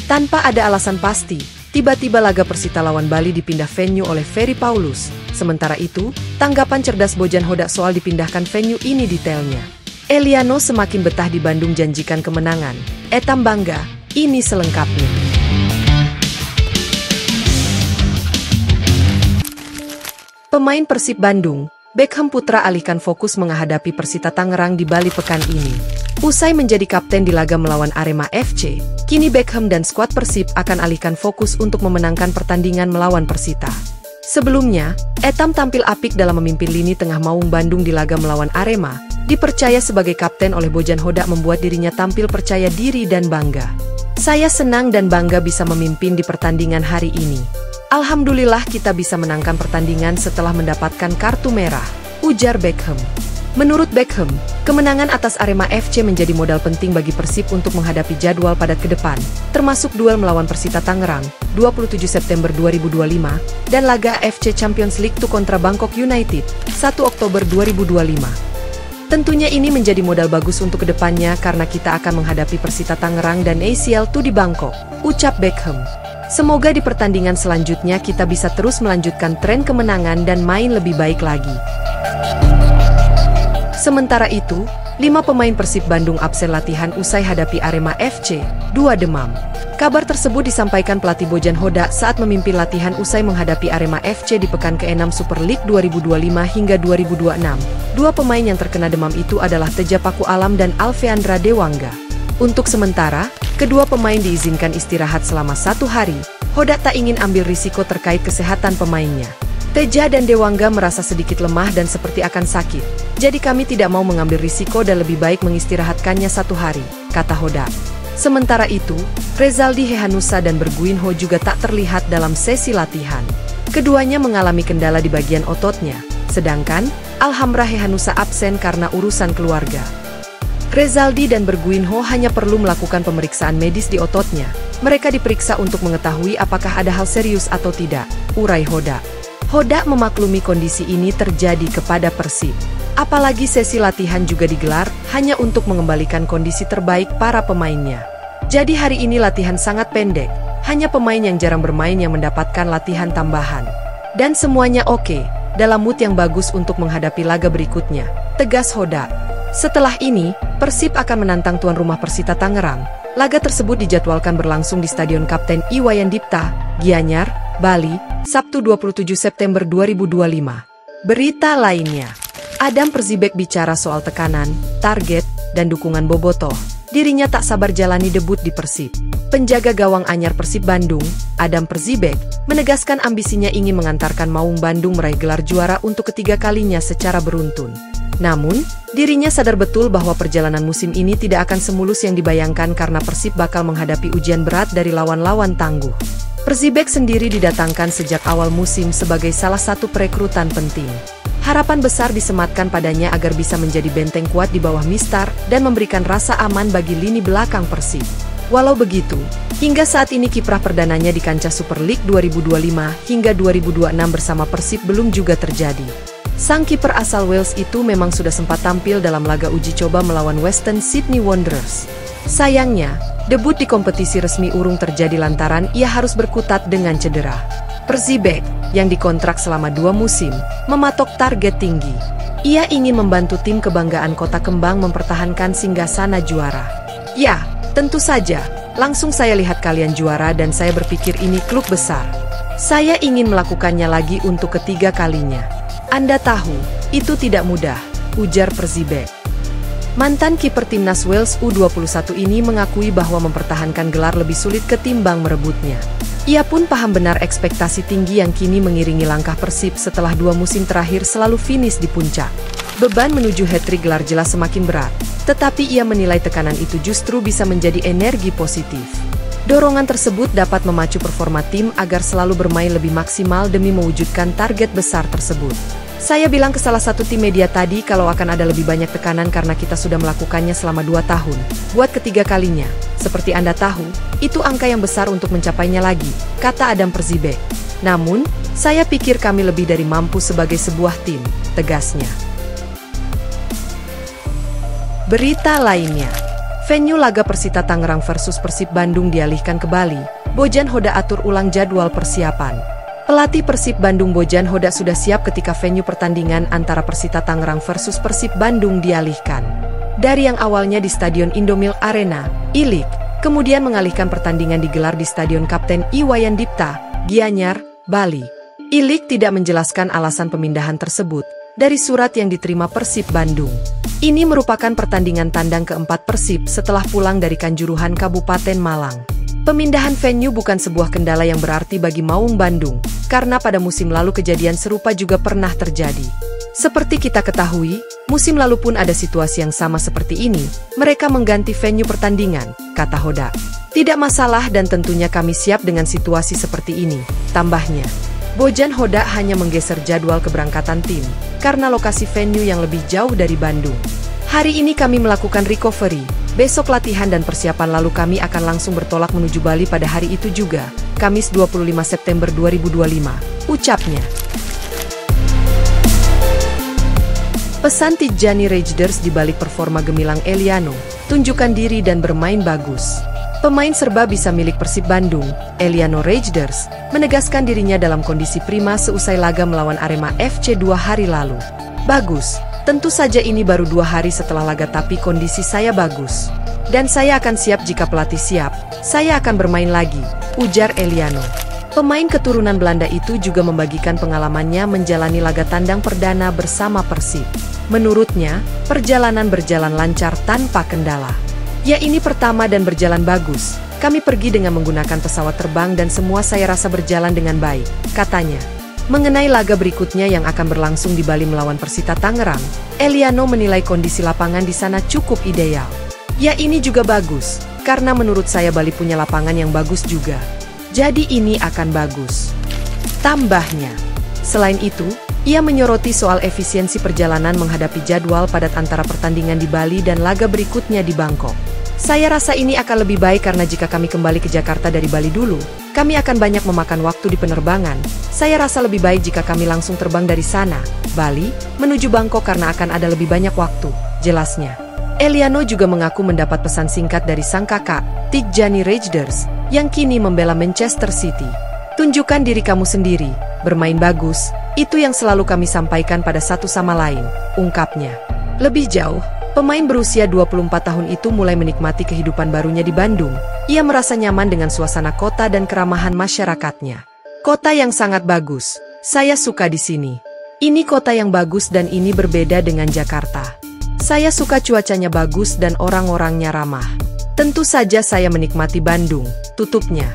Tanpa ada alasan pasti, tiba-tiba laga Persita lawan Bali dipindah venue oleh Ferry Paulus. Sementara itu, tanggapan cerdas Bojan Hodak soal dipindahkan venue ini detailnya. Eliano semakin betah di Bandung janjikan kemenangan. Etam bangga, ini selengkapnya. Pemain Persib Bandung, Beckham Putra alihkan fokus menghadapi Persita Tangerang di Bali pekan ini. Usai menjadi kapten di laga melawan Arema FC, kini Beckham dan skuad Persib akan alihkan fokus untuk memenangkan pertandingan melawan Persita. Sebelumnya, Etam tampil apik dalam memimpin lini tengah Maung Bandung di laga melawan Arema, dipercaya sebagai kapten oleh Bojan Hodak membuat dirinya tampil percaya diri dan bangga. Saya senang dan bangga bisa memimpin di pertandingan hari ini. Alhamdulillah kita bisa menangkan pertandingan setelah mendapatkan kartu merah, ujar Beckham. Menurut Beckham, kemenangan atas Arema FC menjadi modal penting bagi Persib untuk menghadapi jadwal padat ke depan, termasuk duel melawan Persita Tangerang, 27 September 2025, dan laga AFC Champions League 2 kontra Bangkok United, 1 Oktober 2025. Tentunya ini menjadi modal bagus untuk kedepannya karena kita akan menghadapi Persita Tangerang dan ACL 2 di Bangkok, ucap Beckham. Semoga di pertandingan selanjutnya kita bisa terus melanjutkan tren kemenangan dan main lebih baik lagi. Sementara itu, 5 pemain Persib Bandung absen latihan usai hadapi Arema FC, 2 demam. Kabar tersebut disampaikan pelatih Bojan Hodak saat memimpin latihan usai menghadapi Arema FC di pekan ke-6 Super League 2025 hingga 2026. 2 pemain yang terkena demam itu adalah Teja Paku Alam dan Alveandra Dewangga. Untuk sementara, kedua pemain diizinkan istirahat selama 1 hari. Hodak tak ingin ambil risiko terkait kesehatan pemainnya. Teja dan Dewangga merasa sedikit lemah dan seperti akan sakit. Jadi kami tidak mau mengambil risiko dan lebih baik mengistirahatkannya 1 hari, kata Hodak. Sementara itu, Rezaldi Hehanussa dan Berguinho juga tak terlihat dalam sesi latihan. Keduanya mengalami kendala di bagian ototnya, sedangkan Alhamra Hehanussa absen karena urusan keluarga. Rezaldi dan Berguinho hanya perlu melakukan pemeriksaan medis di ototnya. Mereka diperiksa untuk mengetahui apakah ada hal serius atau tidak, urai Hodak. Hodak memaklumi kondisi ini terjadi kepada Persib. Apalagi sesi latihan juga digelar hanya untuk mengembalikan kondisi terbaik para pemainnya. Jadi hari ini latihan sangat pendek, hanya pemain yang jarang bermain yang mendapatkan latihan tambahan. Dan semuanya oke, dalam mood yang bagus untuk menghadapi laga berikutnya, tegas Hodak. Setelah ini, Persib akan menantang tuan rumah Persita Tangerang. Laga tersebut dijadwalkan berlangsung di Stadion Kapten Iwayan Dipta, Gianyar, Bali, Sabtu 27 September 2025. Berita lainnya, Adam Perzibek bicara soal tekanan, target, dan dukungan Bobotoh. Dirinya tak sabar jalani debut di Persib. Penjaga gawang anyar Persib Bandung, Adam Perzibek, menegaskan ambisinya ingin mengantarkan Maung Bandung meraih gelar juara untuk ketiga kalinya secara beruntun. Namun, dirinya sadar betul bahwa perjalanan musim ini tidak akan semulus yang dibayangkan karena Persib bakal menghadapi ujian berat dari lawan-lawan tangguh. Perzibek sendiri didatangkan sejak awal musim sebagai salah satu perekrutan penting. Harapan besar disematkan padanya agar bisa menjadi benteng kuat di bawah Mistar dan memberikan rasa aman bagi lini belakang Persib. Walau begitu, hingga saat ini kiprah perdananya di kancah Super League 2025 hingga 2026 bersama Persib belum juga terjadi. Sang kiper asal Wales itu memang sudah sempat tampil dalam laga uji coba melawan Western Sydney Wanderers. Sayangnya, debut di kompetisi resmi urung terjadi lantaran ia harus berkutat dengan cedera. Perzibek, yang dikontrak selama 2 musim, mematok target tinggi. Ia ingin membantu tim kebanggaan Kota Kembang mempertahankan singgasana juara. Ya, tentu saja, langsung saya lihat kalian juara dan saya berpikir ini klub besar. Saya ingin melakukannya lagi untuk ketiga kalinya. Anda tahu, itu tidak mudah, ujar Perzibek. Mantan kiper timnas Wales U21 ini mengakui bahwa mempertahankan gelar lebih sulit ketimbang merebutnya. Ia pun paham benar ekspektasi tinggi yang kini mengiringi langkah Persib setelah 2 musim terakhir selalu finish di puncak. Beban menuju hat-trick gelar jelas semakin berat, tetapi ia menilai tekanan itu justru bisa menjadi energi positif. Dorongan tersebut dapat memacu performa tim agar selalu bermain lebih maksimal demi mewujudkan target besar tersebut. Saya bilang ke salah satu tim media tadi kalau akan ada lebih banyak tekanan karena kita sudah melakukannya selama 2 tahun. Buat ketiga kalinya, seperti Anda tahu, itu angka yang besar untuk mencapainya lagi, kata Adam Perzibek. Namun, saya pikir kami lebih dari mampu sebagai sebuah tim, tegasnya. Berita lainnya, Venue laga Persita Tangerang versus Persib Bandung dialihkan ke Bali. Bojan Hoda atur ulang jadwal persiapan. Pelatih Persib Bandung Bojan Hoda sudah siap ketika venue pertandingan antara Persita Tangerang versus Persib Bandung dialihkan. Dari yang awalnya di Stadion Indomil Arena, Ilik, kemudian mengalihkan pertandingan digelar di Stadion Kapten Iwayan Dipta, Gianyar, Bali. Ilik tidak menjelaskan alasan pemindahan tersebut dari surat yang diterima Persib Bandung. Ini merupakan pertandingan tandang keempat Persib setelah pulang dari Kanjuruhan Kabupaten Malang. Pemindahan venue bukan sebuah kendala yang berarti bagi Maung Bandung, karena pada musim lalu kejadian serupa juga pernah terjadi. Seperti kita ketahui, musim lalu pun ada situasi yang sama seperti ini, mereka mengganti venue pertandingan, kata Hoda. Tidak masalah dan tentunya kami siap dengan situasi seperti ini, tambahnya. Bojan Hoda hanya menggeser jadwal keberangkatan tim, karena lokasi venue yang lebih jauh dari Bandung. Hari ini kami melakukan recovery, besok latihan dan persiapan lalu kami akan langsung bertolak menuju Bali pada hari itu juga, Kamis 25 September 2025, ucapnya. Pesan Tijjani Rajders di balik performa gemilang Eliano, tunjukkan diri dan bermain bagus. Pemain serba bisa milik Persib Bandung, Eliano Rajders, menegaskan dirinya dalam kondisi prima seusai laga melawan Arema FC 2 hari lalu. Bagus, tentu saja ini baru 2 hari setelah laga tapi kondisi saya bagus. Dan saya akan siap jika pelatih siap, saya akan bermain lagi, ujar Eliano. Pemain keturunan Belanda itu juga membagikan pengalamannya menjalani laga tandang perdana bersama Persib. Menurutnya, perjalanan berjalan lancar tanpa kendala. Ya ini pertama dan berjalan bagus, kami pergi dengan menggunakan pesawat terbang dan semua saya rasa berjalan dengan baik, katanya. Mengenai laga berikutnya yang akan berlangsung di Bali melawan Persita Tangerang, Eliano menilai kondisi lapangan di sana cukup ideal. Ya ini juga bagus, karena menurut saya Bali punya lapangan yang bagus juga. Jadi ini akan bagus, tambahnya. Selain itu, ia menyoroti soal efisiensi perjalanan menghadapi jadwal padat antara pertandingan di Bali dan laga berikutnya di Bangkok. Saya rasa ini akan lebih baik karena jika kami kembali ke Jakarta dari Bali dulu, kami akan banyak memakan waktu di penerbangan. Saya rasa lebih baik jika kami langsung terbang dari sana, Bali, menuju Bangkok karena akan ada lebih banyak waktu, jelasnya. Eliano juga mengaku mendapat pesan singkat dari sang kakak, Tijjani Rajders, yang kini membela Manchester City. Tunjukkan diri kamu sendiri, bermain bagus, itu yang selalu kami sampaikan pada satu sama lain, ungkapnya. Lebih jauh, pemain berusia 24 tahun itu mulai menikmati kehidupan barunya di Bandung. Ia merasa nyaman dengan suasana kota dan keramahan masyarakatnya. Kota yang sangat bagus, saya suka di sini. Ini kota yang bagus dan ini berbeda dengan Jakarta. Saya suka cuacanya bagus dan orang-orangnya ramah. Tentu saja saya menikmati Bandung, tutupnya.